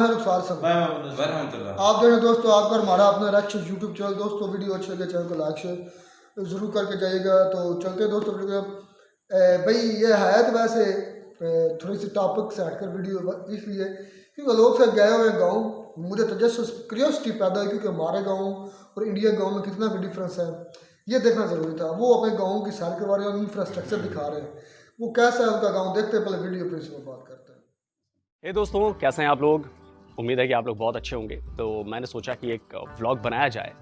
मैं रुखसार साहब। आप देखें दोस्तों, आपका हमारा अपना रिएक्शन यूट्यूब चैनल। दोस्तों वीडियो अच्छी लगे चैनल को लाइक शेयर ज़रूर करके जाइएगा। तो चलते हैं दोस्तों वीडियो। भाई ये है तो वैसे थोड़ी सी टॉपिक से हटकर वीडियो इसलिए क्योंकि लोग सब गए हुए गाँव, मुझे तजस्सुस क्यूरियोसिटी पैदा हुई क्योंकि हमारे गाँव और इंडिया गाँव में कितना भी डिफरेंस है ये देखना ज़रूरी था। वो अपने गाँव की सैर करवा रहे हैं, इंफ्रास्ट्रक्चर दिखा रहे हैं, वो कैसा है उनका गाँव। देखते हैं, पहले वीडियो पे इसमें बात करते हैं। हे दोस्तों, कैसे हैं आप लोग? उम्मीद है कि आप लोग बहुत अच्छे होंगे। तो मैंने सोचा कि एक व्लॉग बनाया जाए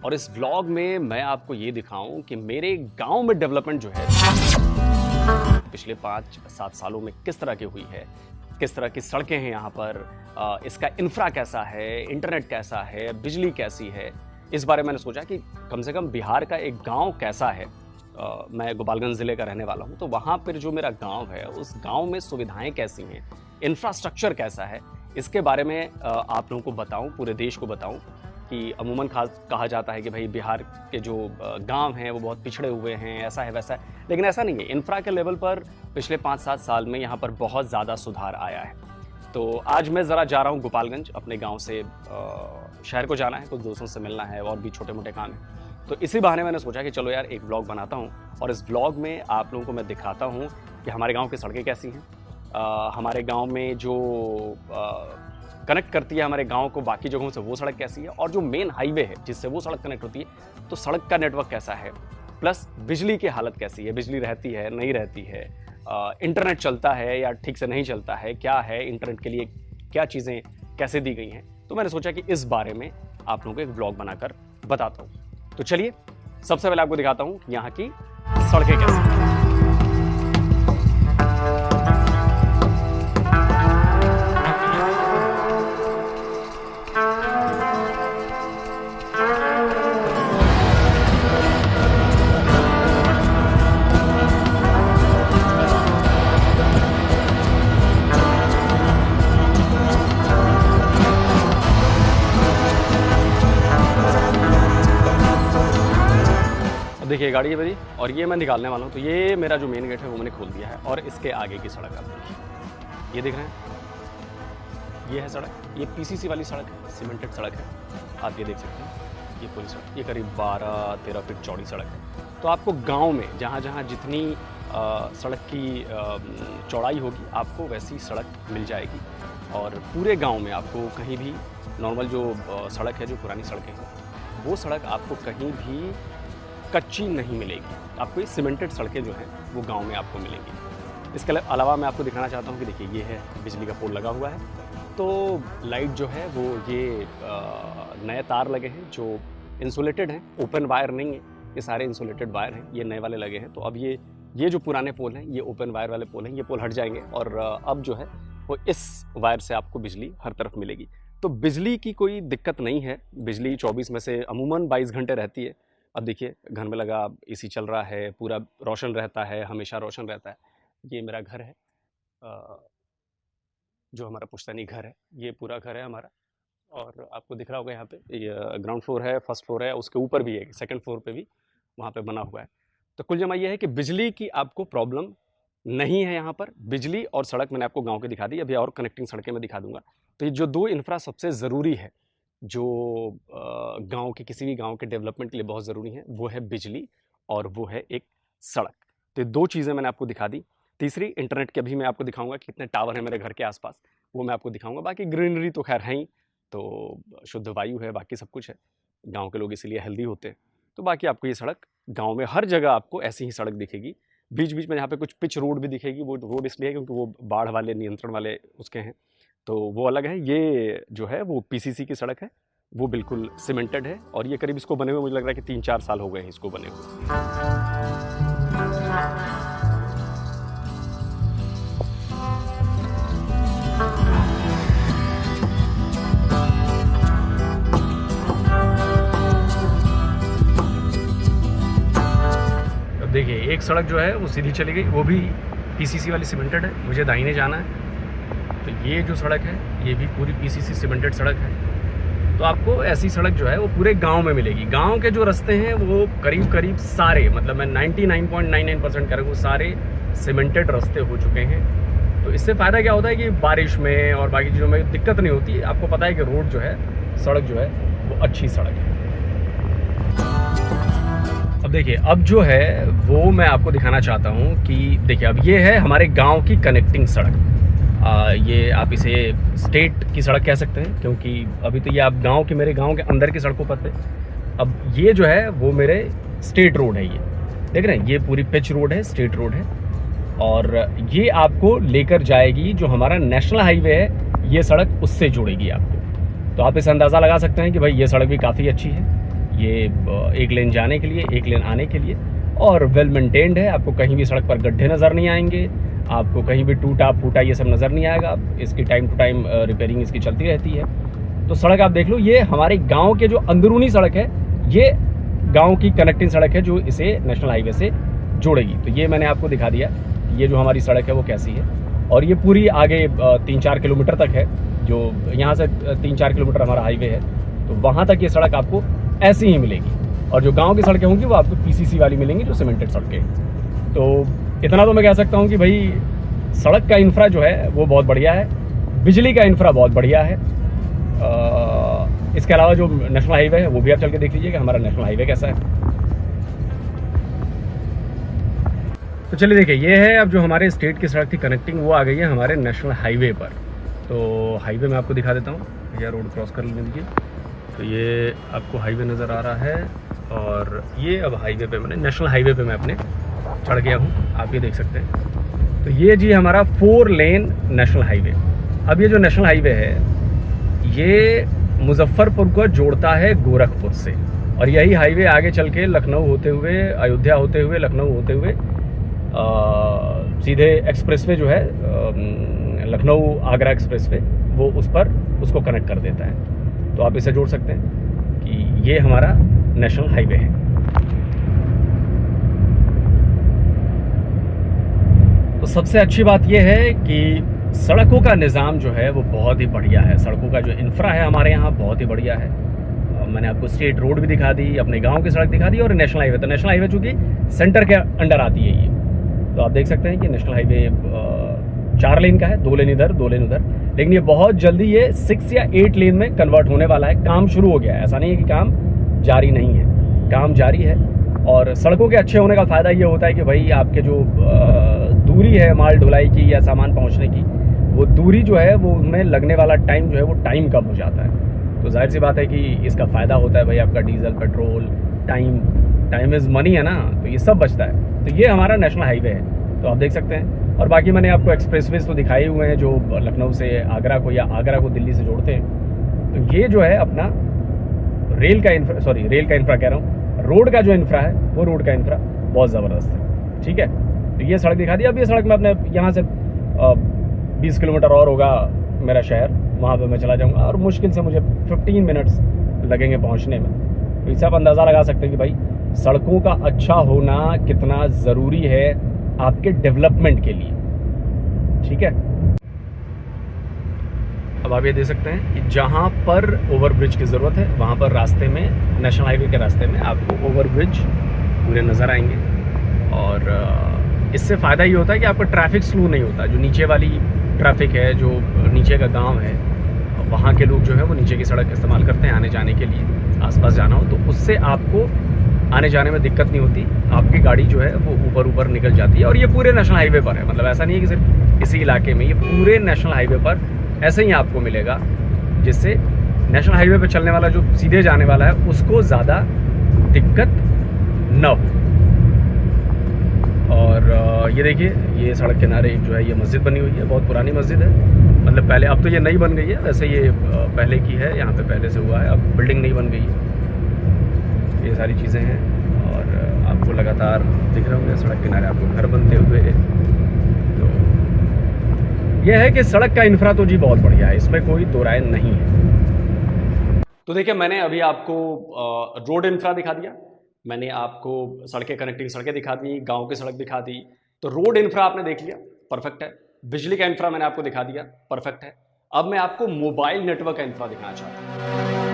और इस व्लॉग में मैं आपको ये दिखाऊं कि मेरे गांव में डेवलपमेंट जो है पिछले 5-7 सालों में किस तरह की हुई है, किस तरह की सड़कें हैं यहाँ पर, इसका इंफ्रा कैसा है, इंटरनेट कैसा है, बिजली कैसी है। इस बारे में मैंने सोचा कि कम से कम बिहार का एक गाँव कैसा है। मैं गोपालगंज ज़िले का रहने वाला हूँ, तो वहाँ पर जो मेरा गाँव है उस गाँव में सुविधाएँ कैसी हैं, इंफ्रास्ट्रक्चर कैसा है, इसके बारे में आप लोगों को बताऊं, पूरे देश को बताऊं कि अमूमन खास कहा जाता है कि भाई बिहार के जो गांव हैं वो बहुत पिछड़े हुए हैं, ऐसा है वैसा है, लेकिन ऐसा नहीं है। इंफ्रा के लेवल पर पिछले 5-7 साल में यहाँ पर बहुत ज़्यादा सुधार आया है। तो आज मैं ज़रा जा रहा हूँ गोपालगंज, अपने गाँव से शहर को जाना है, कुछ दोस्तों से मिलना है और भी छोटे मोटे काम हैं। तो इसी बहाने मैंने सोचा कि चलो यार एक व्लॉग बनाता हूँ और इस व्लॉग में आप लोगों को मैं दिखाता हूँ कि हमारे गाँव की सड़कें कैसी हैं, हमारे गांव में जो कनेक्ट करती है हमारे गांव को बाकी जगहों से वो सड़क कैसी है, और जो मेन हाईवे है जिससे वो सड़क कनेक्ट होती है तो सड़क का नेटवर्क कैसा है, प्लस बिजली की हालत कैसी है, बिजली रहती है नहीं रहती है, इंटरनेट चलता है या ठीक से नहीं चलता है, क्या है इंटरनेट के लिए क्या चीज़ें कैसे दी गई हैं। तो मैंने सोचा कि इस बारे में आप लोगों को एक ब्लॉग बनाकर बताता हूँ। तो चलिए सबसे पहले आपको दिखाता हूँ यहाँ की सड़कें कैसी हैं। देखिए गाड़ी है मेरी और ये मैं निकालने वाला हूँ। तो ये मेरा जो मेन गेट है वो मैंने खोल दिया है और इसके आगे की सड़क आप देखिए, ये देख रहे हैं, ये है सड़क, ये पीसीसी वाली सड़क है, सीमेंटेड सड़क है, आप ये देख सकते हैं। ये पूरी सड़क ये करीब 12-13 फीट चौड़ी सड़क है। तो आपको गांव में जहाँ जहाँ जितनी सड़क की चौड़ाई होगी आपको वैसी सड़क मिल जाएगी और पूरे गाँव में आपको कहीं भी नॉर्मल जो सड़क है, जो पुरानी सड़कें हैं, वो सड़क आपको कहीं भी कच्ची नहीं मिलेगी। आपको ये सीमेंटेड सड़कें जो हैं वो गांव में आपको मिलेंगी। इसके अलावा मैं आपको दिखाना चाहता हूँ कि देखिए ये है बिजली का पोल लगा हुआ है। तो लाइट जो है वो ये नए तार लगे हैं जो इंसुलेटेड हैं, ओपन वायर नहीं है, ये सारे इंसुलेटेड वायर हैं, ये नए वाले लगे हैं। तो अब ये जो पुराने पोल हैं ये ओपन वायर वाले पोल हैं, ये पोल हट जाएंगे और अब जो है वो इस वायर से आपको बिजली हर तरफ मिलेगी। तो बिजली की कोई दिक्कत नहीं है। बिजली 24 में से अमूमन 22 घंटे रहती है। अब देखिए घर में लगा एसी चल रहा है, पूरा रोशन रहता है, हमेशा रोशन रहता है। ये मेरा घर है, जो हमारा पुश्तैनी घर है, ये पूरा घर है हमारा। और आपको दिख रहा होगा यहाँ पे ये ग्राउंड फ्लोर है, फर्स्ट फ्लोर है, उसके ऊपर भी है, सेकंड फ्लोर पे भी वहाँ पे बना हुआ है। तो कुल जमा ये है कि बिजली की आपको प्रॉब्लम नहीं है यहाँ पर। बिजली और सड़क मैंने आपको गाँव की दिखा दी, अभी और कनेक्टिंग सड़कें मैं दिखा दूँगा। तो ये जो 2 इंफ्रा सबसे ज़रूरी है, जो गांव के किसी भी गांव के डेवलपमेंट के लिए बहुत ज़रूरी है, वो है बिजली और वो है एक सड़क। तो ये 2 चीज़ें मैंने आपको दिखा दी। तीसरी इंटरनेट की अभी मैं आपको दिखाऊंगा कि कितने टावर हैं मेरे घर के आसपास, वो मैं आपको दिखाऊंगा। बाकी ग्रीनरी तो खैर है ही, तो शुद्ध वायु है, बाकी सब कुछ है। गाँव के लोग इसीलिए हेल्दी होते हैं। तो बाकी आपको ये सड़क गाँव में हर जगह आपको ऐसी ही सड़क दिखेगी। बीच बीच में यहाँ पे कुछ पिच रोड भी दिखेगी, वो रोड इसलिए है क्योंकि वो बाढ़ वाले नियंत्रण वाले उसके हैं, तो वो अलग है। ये जो है वो पीसीसी की सड़क है, वो बिल्कुल सीमेंटेड है और ये करीब इसको बने हुए मुझे लग रहा है कि 3-4 साल हो गए हैं इसको बने हुए। अब देखिए एक सड़क जो है वो सीधी चली गई, वो भी पीसीसी वाली सीमेंटेड है, मुझे दाहिने जाना है। तो ये जो सड़क है ये भी पूरी पीसीसी सीमेंटेड सड़क है। तो आपको ऐसी सड़क जो है वो पूरे गांव में मिलेगी। गांव के जो रास्ते हैं वो करीब सारे, मतलब मैं 99.99% करूँ, सारे सीमेंटेड रास्ते हो चुके हैं। तो इससे फ़ायदा क्या होता है कि बारिश में और बाकी चीज़ों में दिक्कत नहीं होती। आपको पता है कि रोड जो है, सड़क जो है वो अच्छी सड़क है। अब देखिए, अब जो है वो मैं आपको दिखाना चाहता हूँ कि देखिए, अब ये है हमारे गांव की कनेक्टिंग सड़क। ये आप इसे स्टेट की सड़क कह सकते हैं, क्योंकि अभी तो ये आप गांव की, मेरे गांव के अंदर की सड़कों पर थे। अब ये जो है वो मेरे स्टेट रोड है। ये देख रहे हैं, ये पूरी पिच रोड है, स्टेट रोड है, और ये आपको लेकर जाएगी जो हमारा नेशनल हाईवे है, ये सड़क उससे जोड़ेगी आपको। तो आप इस अंदाज़ा लगा सकते हैं कि भाई ये सड़क भी काफ़ी अच्छी है। ये एक लेन जाने के लिए, एक लेन आने के लिए, और वेल मेंटेन्ड है। आपको कहीं भी सड़क पर गड्ढे नज़र नहीं आएंगे, आपको कहीं भी टूटा फूटा ये सब नज़र नहीं आएगा। इसकी टाइम टू टाइम रिपेयरिंग इसकी चलती रहती है। तो सड़क आप देख लो, ये हमारे गांव के जो अंदरूनी सड़क है, ये गांव की कनेक्टिंग सड़क है जो इसे नेशनल हाईवे से जोड़ेगी। तो ये मैंने आपको दिखा दिया, ये जो हमारी सड़क है वो कैसी है। और ये पूरी आगे 3-4 किलोमीटर तक है, जो यहाँ से 3-4 किलोमीटर हमारा हाईवे है, तो वहाँ तक ये सड़क आपको ऐसी ही मिलेगी। और जो गांव की सड़कें होंगी वो आपको पीसीसी वाली मिलेंगी, जो सीमेंटेड सड़कें। तो इतना तो मैं कह सकता हूँ कि भाई सड़क का इंफ्रा जो है वो बहुत बढ़िया है, बिजली का इंफ्रा बहुत बढ़िया है। इसके अलावा जो नेशनल हाईवे है वो भी आप चल के देख लीजिए कि हमारा नेशनल हाईवे कैसा है। तो चलिए देखिए, ये है अब जो हमारे स्टेट की सड़क थी कनेक्टिंग, वो आ गई है हमारे नेशनल हाईवे पर। तो हाईवे में आपको दिखा देता हूँ, या रोड क्रॉस कर लीजिए। तो ये आपको हाईवे नज़र आ रहा है, और ये अब हाईवे पे, मैंने नेशनल हाईवे पे मैं अपने चढ़ गया हूँ, आप ये देख सकते हैं। तो ये जी हमारा 4 लेन नेशनल हाईवे। अब ये जो नेशनल हाईवे है ये मुजफ्फरपुर को जोड़ता है गोरखपुर से, और यही हाईवे आगे चल के लखनऊ होते हुए, अयोध्या होते हुए, लखनऊ होते हुए सीधे एक्सप्रेसवे जो है, लखनऊ आगरा एक्सप्रेसवे, वो उस पर उसको कनेक्ट कर देता है। तो आप इसे जोड़ सकते हैं कि ये हमारा नेशनल हाईवे है। तो सबसे अच्छी बात यह है कि सड़कों का निज़ाम जो है वो बहुत ही बढ़िया है। सड़कों का जो इंफ्रा है हमारे यहाँ बहुत ही बढ़िया है। मैंने आपको स्टेट रोड भी दिखा दी, अपने गांव की सड़क दिखा दी, और नेशनल हाईवे। तो नेशनल हाईवे चूँकि सेंटर के अंडर आती है ये, तो आप देख सकते हैं कि नेशनल हाईवे 4 लेन का है, 2 लेन इधर 2 लेन उधर। लेकिन ये बहुत जल्दी ये 6 या 8 लेन में कन्वर्ट होने वाला है। काम शुरू हो गया है, ऐसा नहीं है कि काम जारी नहीं है, काम जारी है। और सड़कों के अच्छे होने का फ़ायदा ये होता है कि भाई आपके जो दूरी है माल ढुलाई की या सामान पहुंचने की, वो दूरी जो है वो उनमें लगने वाला टाइम जो है वो टाइम कम हो जाता है। तो जाहिर सी बात है कि इसका फ़ायदा होता है भाई आपका diesel, petrol, time is money है ना, तो ये सब बचता है। तो ये हमारा नेशनल हाईवे है, तो आप देख सकते हैं। और बाकी मैंने आपको एक्सप्रेसवेज तो दिखाए हुए हैं जो लखनऊ से आगरा को या आगरा को दिल्ली से जोड़ते हैं। तो ये जो है अपना रेल का इंफ्रा कह रहा हूँ, रोड का जो इंफ्रा है वो रोड का इंफ्रा बहुत ज़बरदस्त है। ठीक है, तो ये सड़क दिखा दी। अब ये सड़क में अपने यहाँ से 20 किलोमीटर और होगा मेरा शहर, वहाँ पे मैं चला जाऊँगा, और मुश्किल से मुझे 15 मिनट्स लगेंगे पहुँचने में। तो इससे आप अंदाज़ा लगा सकते हैं कि भाई सड़कों का अच्छा होना कितना ज़रूरी है आपके डेवलपमेंट के लिए। ठीक है, अब आप ये देख सकते हैं कि जहाँ पर ओवरब्रिज की ज़रूरत है वहाँ पर रास्ते में, नेशनल हाईवे के रास्ते में आपको ओवरब्रिज पूरे नज़र आएंगे। और इससे फ़ायदा ये होता है कि आपका ट्रैफिक स्लो नहीं होता। जो नीचे वाली ट्रैफिक है, जो नीचे का गांव है, वहाँ के लोग जो है वो नीचे की सड़क इस्तेमाल करते हैं आने जाने के लिए, आसपास जाना हो तो उससे आपको आने जाने में दिक्कत नहीं होती। आपकी गाड़ी जो है वो ऊपर निकल जाती है। और ये पूरे नेशनल हाईवे पर है, मतलब ऐसा नहीं है कि सिर्फ इसी इलाके में, ये पूरे नेशनल हाईवे पर ऐसे ही आपको मिलेगा, जिससे नेशनल हाईवे पर चलने वाला जो सीधे जाने वाला है उसको ज़्यादा दिक्कत न हो। और ये देखिए, ये सड़क किनारे जो है ये मस्जिद बनी हुई है, बहुत पुरानी मस्जिद है। मतलब पहले, अब तो ये नई बन गई है, वैसे ये पहले की है, यहाँ पे पहले से हुआ है, अब बिल्डिंग नई बन गई है। ये सारी चीज़ें हैं, और आपको लगातार दिख रहे होंगे सड़क किनारे आपको घर बनते हुए। तो ये है कि सड़क का इंफ्रा तो जी बहुत बढ़िया है, इसमें कोई दो राय नहीं है। तो देखिए, मैंने अभी आपको रोड इंफ्रा दिखा दिया, मैंने आपको सड़कें, कनेक्टिंग सड़कें दिखा दी, गांव की सड़क दिखा दी। तो रोड इंफ्रा आपने देख लिया, परफेक्ट है। बिजली का इंफ्रा मैंने आपको दिखा दिया, परफेक्ट है। अब मैं आपको मोबाइल नेटवर्क का इंफ्रा दिखाना चाहता हूं।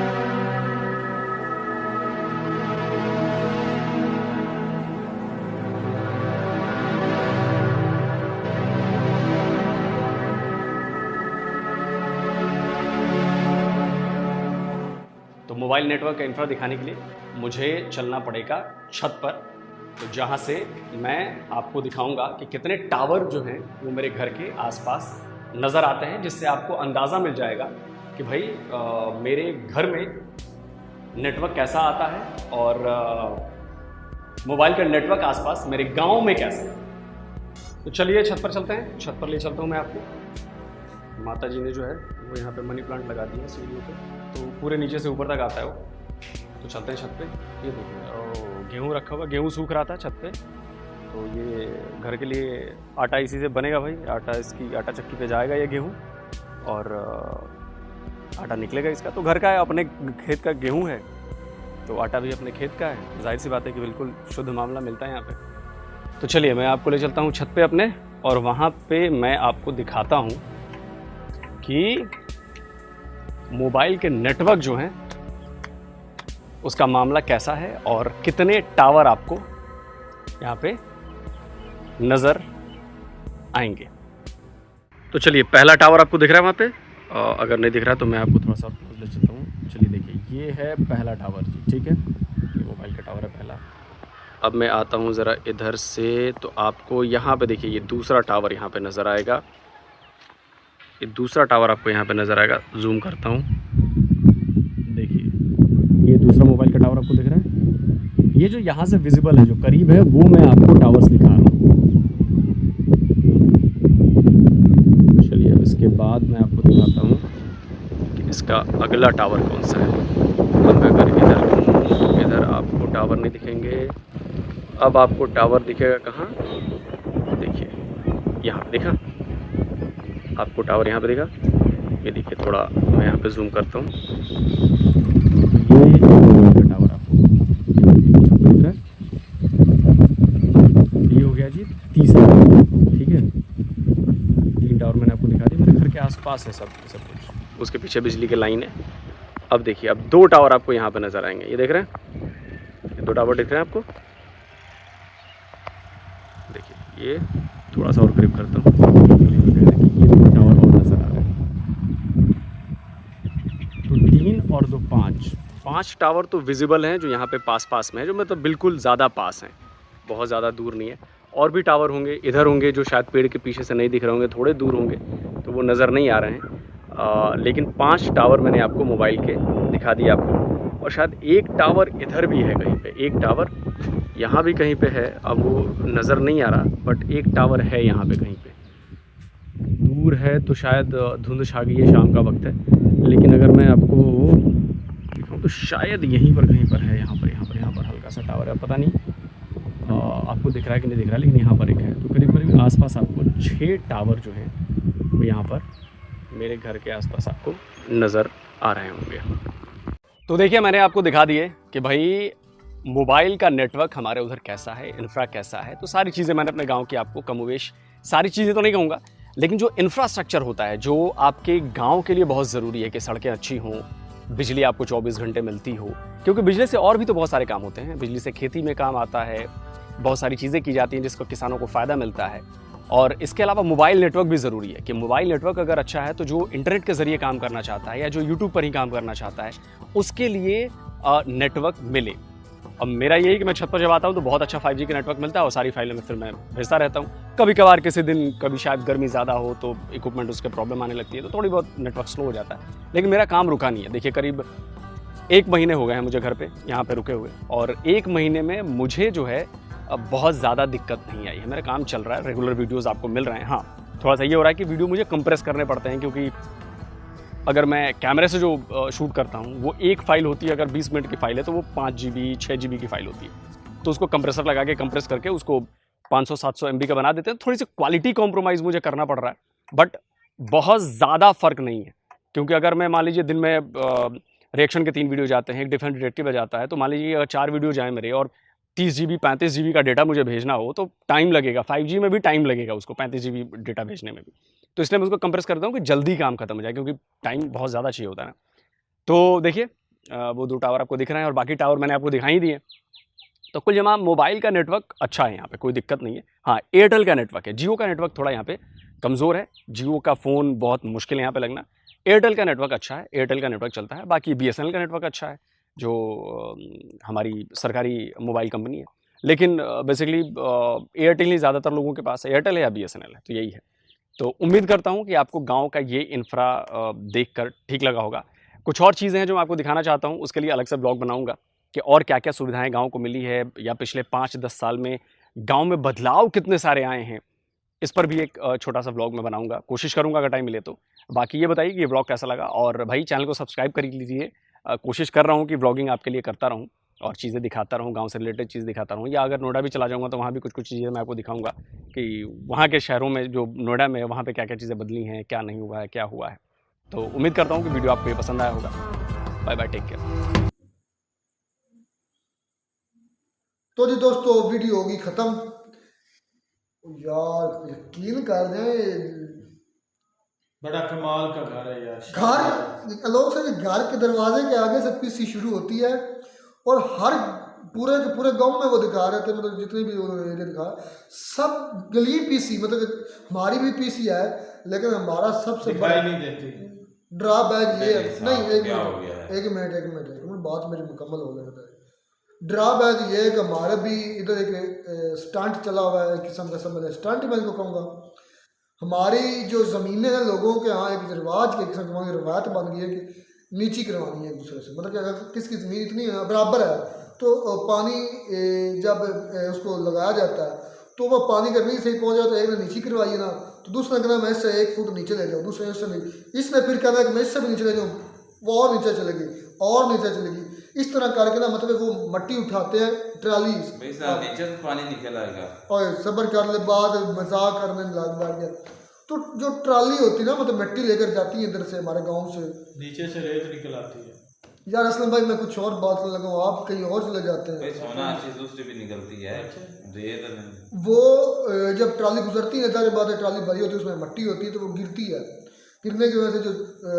मोबाइल नेटवर्क का इंफ्रा दिखाने के लिए मुझे चलना पड़ेगा छत पर, तो जहाँ से मैं आपको दिखाऊंगा कि कितने टावर जो हैं वो मेरे घर के आसपास नज़र आते हैं, जिससे आपको अंदाज़ा मिल जाएगा कि भाई मेरे घर में नेटवर्क कैसा आता है और मोबाइल का नेटवर्क आसपास मेरे गांव में कैसा है। तो चलिए छत पर चलते हैं, छत पर ले चलता हूँ मैं आपको। माता जी ने जो है वो यहाँ पे मनी प्लांट लगा दिया है सीढ़ियों पे, तो पूरे नीचे से ऊपर तक आता है वो। तो चलते हैं छत पे। ये देखिए गेहूँ रखा हुआ, गेहूँ सूख रहा था छत पे, तो ये घर के लिए आटा इसी से बनेगा भाई। आटा इसकी आटा चक्की पे जाएगा ये गेहूँ और आटा निकलेगा इसका। तो घर का है, अपने खेत का गेहूँ है, तो आटा भी अपने खेत का है। जाहिर सी बात है कि बिल्कुल शुद्ध मामला मिलता है यहाँ पे। तो चलिए मैं आपको ले चलता हूँ छत पे अपने, और वहाँ पे मैं आपको दिखाता हूँ कि मोबाइल के नेटवर्क जो हैं उसका मामला कैसा है और कितने टावर आपको यहाँ पे नज़र आएंगे। तो चलिए पहला टावर आपको दिख रहा है वहाँ पे, अगर नहीं दिख रहा है तो मैं आपको थोड़ा सा ले चलता हूँ। चलिए देखिए ये है पहला टावर जी, ठीक है, ये मोबाइल का टावर है पहला। अब मैं आता हूँ ज़रा इधर से, तो आपको यहाँ पे देखिए ये दूसरा टावर यहाँ पे नज़र आएगा। ये दूसरा टावर आपको यहाँ पे नज़र आएगा। जूम करता हूँ, देखिए ये दूसरा मोबाइल का टावर आपको दिख रहा है। ये जो यहाँ से विजिबल है, जो करीब है, वो मैं आपको टावर्स दिखा रहा हूँ। चलिए अब इसके बाद मैं आपको दिखाता हूँ कि इसका अगला टावर कौन सा है। अब मैं अगर इधर आपको टावर नहीं दिखेंगे। अब आपको टावर दिखेगा कहाँ, देखिए यहाँ पे दिखा आपको टावर, यहाँ पे दिखा। ये देखिए थोड़ा मैं यहाँ पे जूम करता हूँ, ये टावर आपको दिख रहा है। ये हो गया जी तीसरा, ठीक है। 3 टावर मैंने आपको दिखा दिया, मेरे घर के आसपास है सब कुछ। उसके पीछे बिजली की लाइन है। अब देखिए अब 2 टावर आपको यहाँ पे नज़र आएंगे। ये देख रहे हैं, ये 2 टावर दिख रहे हैं आपको। देखिए ये थोड़ा सा और करीब करता हूँ, ये 2 टावर और नज़र आ रहे हैं। तो 3 और 2 5 टावर तो विजिबल हैं, जो यहाँ पे पास में है, जो मतलब बिल्कुल ज़्यादा पास हैं, बहुत ज़्यादा दूर नहीं है। और भी टावर होंगे इधर होंगे जो शायद पेड़ के पीछे से नहीं दिख रहे होंगे, थोड़े दूर होंगे, तो वो नज़र नहीं आ रहे हैं। लेकिन 5 टावर मैंने आपको मोबाइल के दिखा दिए आपको। और शायद एक टावर इधर भी है कहीं पे, एक टावर यहाँ भी कहीं पे है, अब वो नज़र नहीं आ रहा, बट एक टावर है यहाँ पे कहीं पे। दूर है तो शायद धुंध छा गई है, शाम का वक्त है, लेकिन अगर मैं आपको दिखाऊँ तो शायद यहीं पर कहीं पर है। यहाँ पर हल्का सा टावर है, पता नहीं आपको दिख रहा है कि नहीं दिख रहा है, लेकिन यहाँ पर एक है। तो करीब आसपास आपको 6 टावर जो हैं वो यहाँ पर मेरे घर के आसपास आपको नज़र आ रहे होंगे। तो देखिए मैंने आपको दिखा दिए कि भाई मोबाइल का नेटवर्क हमारे उधर कैसा है, इंफ्रा कैसा है। तो सारी चीज़ें मैंने अपने गांव की आपको कमोवेश, सारी चीज़ें तो नहीं कहूँगा, लेकिन जो इंफ्रास्ट्रक्चर होता है जो आपके गांव के लिए बहुत ज़रूरी है कि सड़कें अच्छी हों, बिजली आपको 24 घंटे मिलती हो, क्योंकि बिजली से और भी तो बहुत सारे काम होते हैं। बिजली से खेती में काम आता है, बहुत सारी चीज़ें की जाती हैं जिसको किसानों को फ़ायदा मिलता है। और इसके अलावा मोबाइल नेटवर्क भी ज़रूरी है कि मोबाइल नेटवर्क अगर अच्छा है तो जो इंटरनेट के ज़रिए काम करना चाहता है या जो यूट्यूब पर ही काम करना चाहता है उसके लिए नेटवर्क मिले। अब मेरा यही कि मैं छत पर जब आता हूँ तो बहुत अच्छा 5G का नेटवर्क मिलता है और सारी फाइलें में फिर मैं भेजता रहता हूँ। कभी कभार किसी दिन कभी शायद गर्मी ज़्यादा हो तो इक्विपमेंट उसके प्रॉब्लम आने लगती है, तो थोड़ी बहुत नेटवर्क स्लो हो जाता है, लेकिन मेरा काम रुका नहीं है। देखिए करीब 1 महीने हो गए हैं मुझे घर पे यहाँ पे रुके हुए, और 1 महीने में मुझे जो है अब बहुत ज़्यादा दिक्कत नहीं आई है। मेरा काम चल रहा है, रेगुलर वीडियोस आपको मिल रहे हैं। हाँ थोड़ा सा ये हो रहा है कि वीडियो मुझे कंप्रेस करने पड़ते हैं, क्योंकि अगर मैं कैमरे से जो शूट करता हूँ वो एक फ़ाइल होती है, अगर 20 मिनट की फ़ाइल है तो वो 5 GB 6 GB की फ़ाइल होती है, तो उसको कंप्रेसर लगा के कंप्रेस करके उसको 500-700 MB का बना देते हैं। थोड़ी सी क्वालिटी कॉम्प्रोमाइज़ मुझे करना पड़ रहा है, बट बहुत ज़्यादा फ़र्क नहीं है। क्योंकि अगर मैं मान लीजिए दिन में रिएक्शन के 3 वीडियो जाते हैं, एक डिफरेंट डिटेक्टिव में जाता है, तो मान लीजिए 4 वीडियो जाएँ मेरे और 30 GB 35 GB का डेटा मुझे भेजना हो तो टाइम लगेगा। 5G में भी टाइम लगेगा उसको 35 GB डेटा भेजने में भी, तो इसलिए मैं उसको कंप्रेस करता हूँ कि जल्दी काम खत्म हो जाए, क्योंकि टाइम बहुत ज़्यादा चाहिए होता है ना। तो देखिए वो 2 टावर आपको दिख रहे हैं और बाकी टावर मैंने आपको दिखाई दिए। तो कुल जमा मोबाइल का नेटवर्क अच्छा है, यहाँ पे कोई दिक्कत नहीं है। हाँ एयरटेल का नेटवर्क है, जियो का नेटवर्क थोड़ा यहाँ पे कमज़ोर है। जियो का फ़ोन बहुत मुश्किल है यहाँ पे लगना। एयरटेल का नेटवर्क अच्छा है, एयरटेल का नेटवर्क चलता है, बाकी BSNL का नेटवर्क अच्छा है जो हमारी सरकारी मोबाइल कंपनी है। लेकिन बेसिकली एयरटेल ही ज़्यादातर लोगों के पास है, एयरटेल है या BSNL है, तो यही है। तो उम्मीद करता हूँ कि आपको गाँव का ये इंफ्रा देखकर ठीक लगा होगा। कुछ और चीज़ें हैं जो मैं आपको दिखाना चाहता हूँ, उसके लिए अलग से ब्लॉग बनाऊँगा कि और क्या-क्या सुविधाएँ गाँव को मिली है या पिछले 5-10 साल में गाँव में बदलाव कितने सारे आए हैं। इस पर भी एक छोटा-सा व्लॉग मैं बनाऊँगा, कोशिश करूँगा अगर टाइम मिले तो। बाकी ये बताइए कि ये व्लॉग कैसा लगा और भाई चैनल को सब्सक्राइब कर लीजिए। कोशिश कर रहा हूँ कि व्लॉगिंग आपके लिए करता रहूँ और चीज़ें दिखाता रहूँ, गाँव से रिलेटेड चीज़ दिखाता रहूँ, या अगर नोएडा भी चला जाऊँगा तो वहाँ भी कुछ-कुछ चीज़ें मैं आपको दिखाऊँगा कि वहाँ के शहरों में जो नोएडा में है, वहाँ पे क्या-क्या चीज़ें बदली हैं, क्या नहीं हुआ है, क्या हुआ है। तो उम्मीद करता हूँ कि वीडियो आपको ये पसंद आया होगा। Bye bye, take care. तो जी दोस्तों वीडियो होगी ख़त्म। यार यकीन कर दें, बड़ा कमाल का घर है यार। घर लोग से घर के दरवाजे के आगे से पीसी शुरू होती है और हर पूरे के पूरे गांव में वो दिखा रहे थे, मतलब जितने भी एरिया दिखा सब गली पीसी, मतलब हमारी भी पीसी है लेकिन हमारा सबसे बड़ा नहीं देती ड्रा बैग ये है। नहीं एक मिनट बात मेरी मुकम्मल हो गई। ड्रा बैग ये है कि हमारे भी इधर एक स्टंट चला हुआ है, किस्म का समझ स्टंट मैं इनको कहूँगा। हमारी जो ज़मीनें हैं लोगों के यहाँ एक रिवाज के किस्म की रवायत बन गई है कि नीची करवानी है एक दूसरे से, मतलब कि अगर किसकी ज़मीन इतनी बराबर है तो पानी जब उसको लगाया जाता है तो वह पानी करनी से पहुँच जाता है, एक ने नीची करवाई ना तो दूसरा कहना मैं इससे 1 फुट नीचे ले जाऊँ, दूसरे इससे नहीं, इसने फिर कहना है कि मैं इससे भी नीचे ले जाऊँ, वो और नीचे चलेगी और नीचे चलेगी। इस तरह करके ना मतलब वो मट्टी उठाते हैं ट्राली नीचे से पानी निकल आएगा और सबर कर ले बाद मजाक करने लग गया। तो जो ट्राली होती है ना मतलब मिट्टी लेकर जाती है इधर से हमारे गांव से, नीचे से रेत निकल आती है। यार असलम भाई मैं कुछ और बात करने लगा हूँ, आप कहीं और चले जाते हैं। सोना चीज दूसरी भी निकलती है रेत। वो जब ट्राली गुजरती है जाहिर बात है ट्राली भरी होती है उसमें मट्टी होती है तो वो गिरती है, गिरने की वजह से जो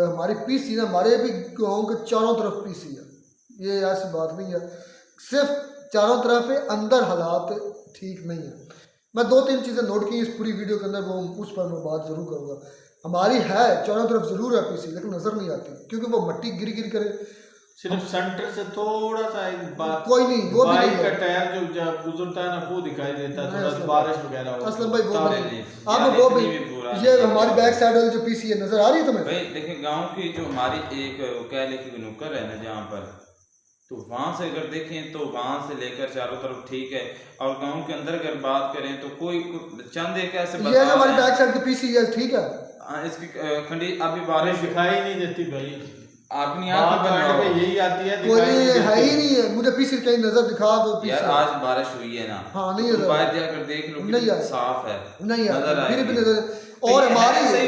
हमारी पीसी ना हमारे भी गाँव के चारों तरफ पीसी है, ये ऐसी बात नहीं है सिर्फ चारों तरफ है, अंदर हालात ठीक नहीं है। मैं 2-3 चीज़ें नोट की इस पूरी वीडियो के अंदर, वो उस पर मैं बात ज़रूर करूँगा। हमारी है चारों तरफ ज़रूर है पीसी लेकिन नज़र नहीं आती क्योंकि वो मट्टी गिर करे, सिर्फ सेंटर से थोड़ा सा एक बात कोई नहीं, वो भी नहीं का टायर जो जब गुजरता है ना वो दिखाई देता है, थोड़ा बारिश वगैरह हो। असलम भाई वो भी आप वो भी ये हमारी बैक साइड वाली जो पीसी है नज़र आ रही है तुम्हें? भाई देखिए गांव की जो हमारी एक कह ले कि नुक्कड़ है ना जहाँ पर, तो वहाँ से अगर देखें तो वहाँ से लेकर चारों तरफ ठीक है, और गांव के अंदर अगर बात करें तो कोई चंद एक ऐसे ये हमारी बैक साइड की पीसी है ठीक है, इसकी खंडी अभी बारिश दिखाई नहीं देती भाई, अपनी आंखों पे यही आती है, कोई है ही नहीं है। मुझे पीसी कहीं नजर दिखा दो यार, आज बारिश हुई है ना, हाँ नहीं है, बाहर जाकर देख लो नहीं साफ है, नहीं है फिर भी नजर। और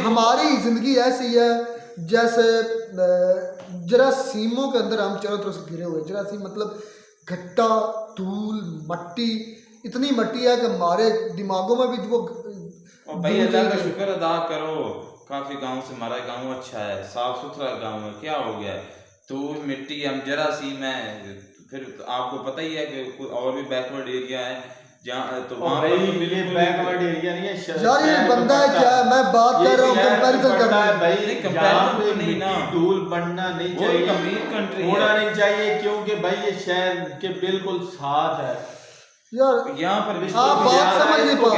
हमारी जिंदगी ऐसी है जैसे जरासीमों के अंदर हम चारों तरफ से घिरे हुए। जरासीम मतलब घट्टा धूल मट्टी, इतनी मट्टी है कि हमारे दिमागों में भी वो भाई अल्लाह का शुक्र अदा करो, काफी गांव से हमारा गांव अच्छा है, साफ सुथरा गांव है। क्या हो गया तो मिट्टी हम जरासीम है, फिर आपको पता ही है कि और भी बैकवर्ड एरिया है जहाँ, तो वहाँ पर बैकवर्ड एरिया नहीं है यार, ये बंदा है क्या, मैं बात कर रहा हूँ कंपैरिजन कर रहा हूँ भाई, कंपैरिजन नहीं ना, धूल बढ़ना नहीं चाहिए, अमीर कंट्री होना नहीं चाहिए क्योंकि भाई ये शहर के बिल्कुल साथ है यार, यहाँ पर आप बात समझ नहीं पा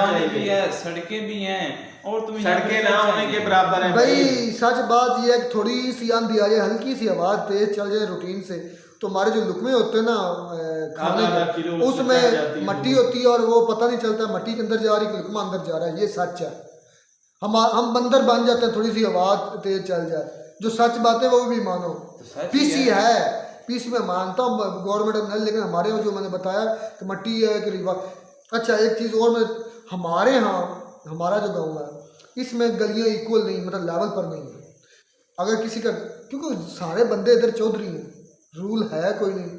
रहे, सड़कें भी हैं और तुम सड़कें ना होने के बराबर है भाई। सच बात ये है थोड़ी सी आंधी आ जाए, हल्की सी आवाज तेज चल जाए रूटीन से, तो हमारे जो लुकमे होते हैं ना खाने के, उसमें मट्टी होती है और वो पता नहीं चलता मट्टी के अंदर जा रही है लुकमा अंदर जा रहा है। ये सच है, हम बंदर बन जाते हैं थोड़ी सी आवाज तेज चल जाए, जो सच बात है वो भी मानो। पीसी है, पीसी में मानता हूँ गवर्नमेंट नहीं, लेकिन हमारे जो मैंने बताया कि मट्टी है कि रिवा। अच्छा एक चीज़ और, मैं हमारे यहाँ हमारा जो गाँव है इसमें गलियाँ इक्वल नहीं, मतलब लेवल पर नहीं है। अगर किसी का, क्योंकि सारे बंदे इधर चौधरी हैं, रूल है कोई नहीं,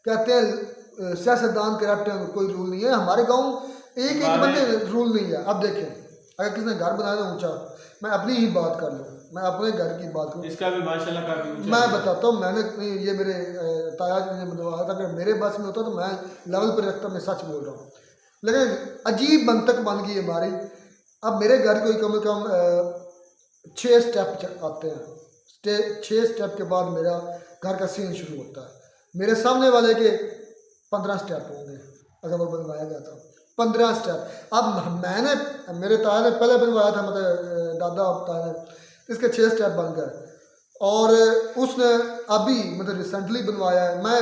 कहते हैं सियासतदान करप्ट हैं, कोई रूल नहीं है। हमारे गांव एक बंदे रूल नहीं है। अब देखें अगर किसी ने घर बनाया ऊंचा, मैं अपनी ही बात कर लूँ, मैं अपने घर की बात करूँ, इसका भी माशाल्लाह काफी ऊंचा मैं बताता हूँ, मैंने ये मेरे ताया जी ने बताया था, अगर मेरे बस में होता तो मैं लेवल पर रखता, मैं सच बोल रहा हूँ। लेकिन अजीब मंतक बन गई हमारी। अब मेरे घर कोई कम से कम 6 स्टेप आते हैं। 6 स्टेप के बाद मेरा घर का सीन शुरू होता है। मेरे सामने वाले के 15 स्टेप होंगे अगर वो बनवाया गया था, 15 स्टेप। अब मैंने, मेरे ताया ने पहले बनवाया था, मतलब दादा ताया ने, इसके 6 स्टेप बन गए। और उसने अभी मतलब रिसेंटली बनवाया है। मैं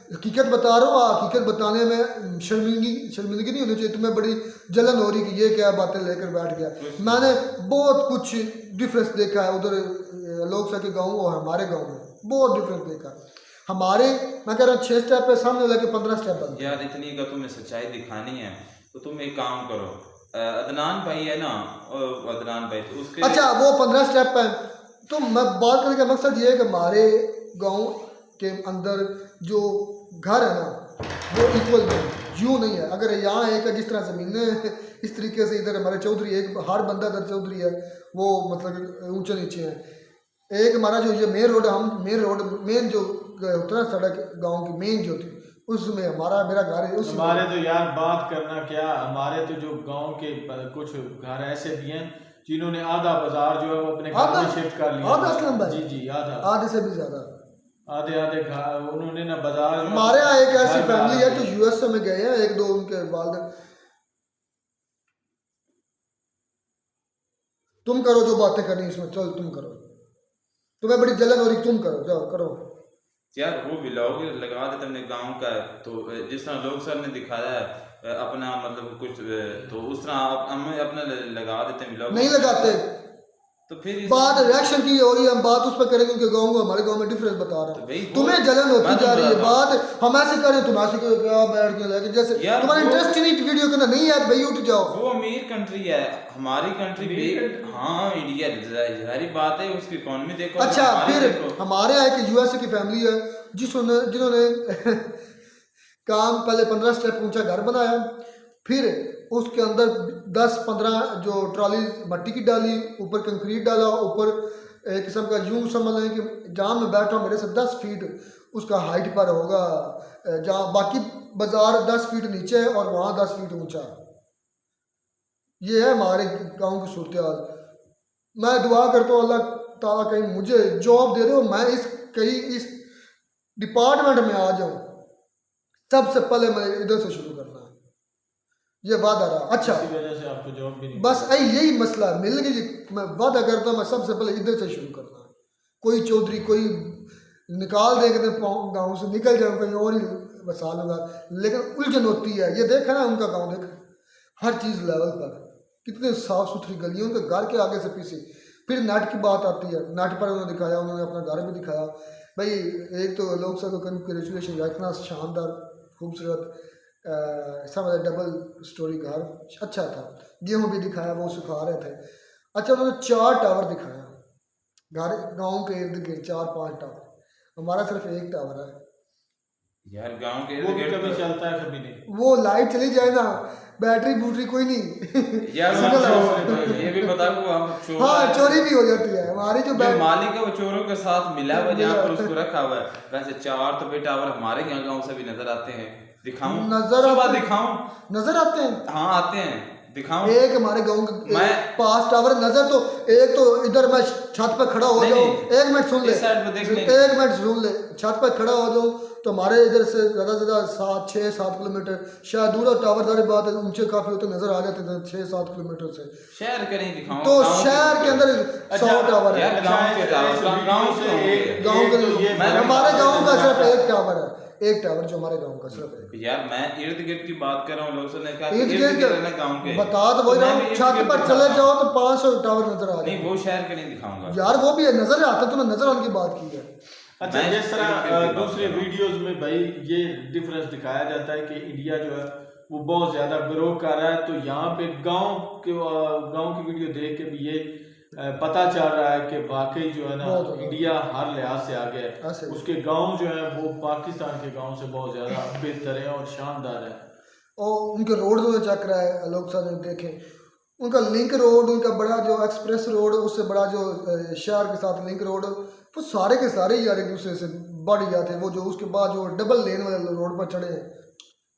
हकीकत बता रहा हूँ, हकीकत बताने में शर्मिंदगी नहीं होनी चाहिए। तुम्हें बड़ी जलन हो रही कि ये क्या बातें लेकर बैठ गया। मैंने बहुत कुछ डिफरेंस देखा है उधर लोग के गाँव और हमारे गाँव में, बहुत डिफरेंस देखा है। हमारे, मैं कह रहा हूँ 6 स्टेप पे, सामने वाले के 15 स्टेप बन। यार इतनी का तुम्हें सच्चाई दिखानी है तो तुम एक काम करो, अदनान भाई है ना, अदनान भाई तो उसके, अच्छा वो 15 स्टेप है। तो मैं बात करने का मकसद ये है कि हमारे गांव के अंदर जो घर है ना वो इक्वल नहीं, यूँ नहीं है। अगर यहाँ एक है, जिस तरह ज़मीनें इस तरीके से, इधर हमारे चौधरी, एक हर बंदा इधर चौधरी है, वो मतलब ऊंचे नीचे हैं। एक हमारा जो ये मेन रोड है, हम मेन जो होता है सड़क गाँव की मेन जो थी, उसमें मेरा घर है। उस हमारे तो यार बात करना क्या, हमारे तो जो गांव के कुछ घर ऐसे भी हैं जिन्होंने आधा बाजार जो है वो अपने घर में शिफ्ट कर लिया। आधा, जी आधे से भी ज्यादा, आधे घर उन्होंने ना बाजार। हमारे यहाँ एक ऐसी फैमिली है जो यूएसए में गए हैं, एक दो उनके वालिद। तुम करो जो बातें करनी इसमें, चल तुम करो, तुम्हें बड़ी जलन हो रही, तुम करो, जाओ करो। यार वो व्लॉग लगा देते हमने गांव का, तो जिस तरह लोग सर ने दिखाया है अपना मतलब कुछ, तो उस तरह हम अपना लगा देते हैं व्लॉग। नहीं लगाते, तो फिर बात रिएक्शन की हो रही है, हम बात उस पर करेंगे उनके गाँव को, हमारे गाँव में डिफरेंस बता रहा हूँ। तुम्हें जलन होती जा रही है, बात हम ऐसे करें, तुम ऐसे क्या बैठ के लगे, जैसे तुम्हारा इंटरेस्ट नहीं वीडियो के अंदर नहीं है, भाई उठ जाओ। वो अमीर कंट्री है, हमारी कंट्री, हाँ इंडिया, जाहिर बात है उसकी इकोनॉमी देखो। अच्छा फिर हमारे यहाँ एक यूएसए की फैमिली है जिन्होंने काम पहले 15 स्टेप ऊंचा घर बनाया, फिर उसके अंदर 10-15 जो ट्रॉली मट्टी की डाली, ऊपर कंक्रीट डाला, ऊपर एक किस्म का यूं समझ लें कि जहाँ मैं बैठा हूँ मेरे से 10 फीट उसका हाइट पर होगा, जहाँ बाकी बाजार 10 फीट नीचे है और वहाँ 10 फीट ऊंचा। ये है हमारे गांव की सूरत हाल। मैं दुआ करता हूँ अल्लाह ताला कहीं मुझे जॉब दे दो, मैं इस डिपार्टमेंट में आ जाऊँ। सबसे पहले मैं इधर से शुरू करना है, ये वादा रहा। अच्छा इसी वजह से आपको जॉब भी नहीं, बस यही मसला है, मिल गई। मैं वादा करता हूँ मैं सबसे पहले इधर से शुरू करना है। कोई चौधरी कोई निकाल देंगे तो गाँव से निकल जाऊँ, कहीं और ही बसा लूँगा, लेकिन उलझन होती है। ये देखा ना उनका गाँव, देखा हर चीज़ लेवल पर, कितने साफ़ सुथरी गलियों के घर के आगे से पीछे। फिर नेट की बात आती है, नेट पर उन्होंने दिखाया, उन्होंने अपना घर भी दिखाया। भाई एक तो लोग सब कंग्रेचुलेशन, इतना शानदार खूबसूरत सब डबल स्टोरी घर, अच्छा था। गेहूँ भी दिखाया, वो सुखा रहे थे। अच्छा उन्होंने 4 टावर दिखाया घर गाँव के इर्द गिर्द, 4-5 टावर। हमारा सिर्फ एक टावर है यार गांव के वो भी कभी चलता है कभी नहीं। वो लाइट चली जाए ना, बैटरी बूटरी कोई नहीं यार ये भी बता को हम चोर, हाँ चोरी भी हो जाती है। हमारी जो मालिक है वो चोरों के साथ मिला हुआ जहाँ पर उसको रखा हुआ है। वैसे 4 तो बेटा टावर हमारे यहाँ गाँव से भी नजर आते हैं, दिखाऊं नजर आते हैं, हाँ आते हैं, दिखाऊं। एक हमारे गाँव के पास टावर नजर, तो एक तो इधर मैं छत पे खड़ा हो जाऊँ, 1 मिनट सुन ले, 1 मिनट सुन ले, छत पे खड़ा हो जाऊँ तो हमारे इधर से ज़्यादा से ज़्यादा 6-7 किलोमीटर शायद दूर टावर, सारी बात है ऊंचे काफ़ी होते नजर आ जाते थे 6-7 किलोमीटर से। शहर के नहीं दिखाऊं, तो शहर के अंदर 100 टावर है, गाँव के हमारे गाँव का सिर्फ एक टावर है, एक टावर जो हमारे गांव का सिर्फ है। यार मैं इर्द गिर्द की बात कर रहा हूँ, लोग ने कहा इर्द गिर्द गांव के बता तो वही रहा हूँ, छत पर चले जाओ तो 500 टावर नजर आ नहीं, वो शहर के नहीं दिखाऊंगा यार, वो भी नजर आता, तो नजर आने की बात की है। अच्छा जिस तरह दूसरे वीडियोस में भाई ये डिफरेंस दिखाया जाता है कि इंडिया जो है वो बहुत ज्यादा ग्रो कर रहा है, तो यहाँ पे गांव की वीडियो देख के भी ये पता चल रहा है कि वाकई जो है ना इंडिया हर लिहाज से आगे है। उसके गांव जो है वो पाकिस्तान के गांव से बहुत ज्यादा बेहतर है और शानदार है। और उनके रोड जो चक रहा है, लोग सब देखें उनका लिंक रोड, उनका बड़ा जो एक्सप्रेस रोड, उससे बड़ा जो शहर के साथ लिंक रोड, वो सारे के सारे यार एक दूसरे से बढ़ जाते हैं। वो जो उसके बाद जो डबल लेन वाले रोड पर चढ़े,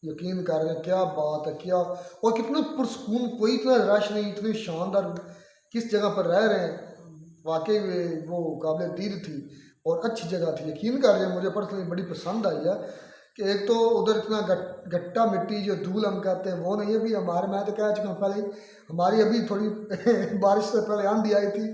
यकीन कर रहे हैं क्या बात है, क्या और कितने पुरसकून, कोई इतना रश नहीं, इतनी शानदार किस जगह पर रह रहे हैं, वाकई में वो काबिल दीद थी और अच्छी जगह थी। यकीन कर रहे हैं, मुझे पर्सनली बड़ी पसंद आई है कि एक तो उधर इतना गट्टा मिट्टी जो धूल हम कहते हैं वो नहीं है। भी हमारे, मैं तो कह चुका हूँ पहले, हमारी अभी थोड़ी बारिश से पहले आंधी आई थी